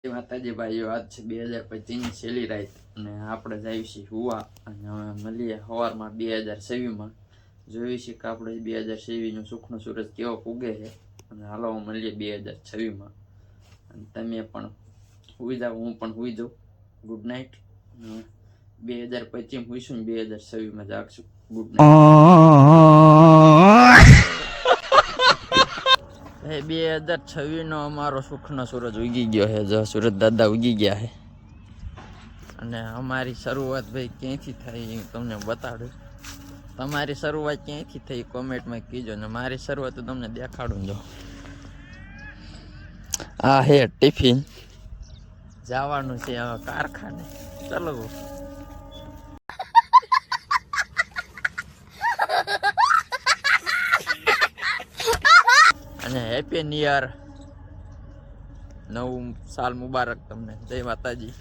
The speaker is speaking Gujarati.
માતાજી ભાઈઓ, આજ છે 2025 છેલ્લી રાત અને આપણે જઈએ છીએ હુવા અને હવે મળીએ સવારમાં 2026માં. જોઈએ છીએ કે આપણે 2026નું સુખનો સૂરજ કેવો ઉગે છે અને હાલો મળીએ 2026માં. અને તમે પણ સુઈ જાઓ, હું પણ સુઈ જાઉં. Good night. 2025 સુઈશું ને 2026માં જાગશું. Good night. 2026નો અમારો સુખનો સૂરજ ઉગી ગયો છે. જો સૂરજ દાદા ઉગી ગયા છે અને અમારી શરૂઆત ભાઈ ક્યાંથી થઈ તમને બતાડું. તમારી શરૂઆત ક્યાંથી થઈ કોમેન્ટમાં કીજો ને મારી શરૂઆત તમને દેખાડું. જો આ હે ટિફિન, જવાનું છે હવે કારખાને. ચલો અને હેપી ન્યુ યર, નવું સાલ મુબારક તમને. જય માતાજી.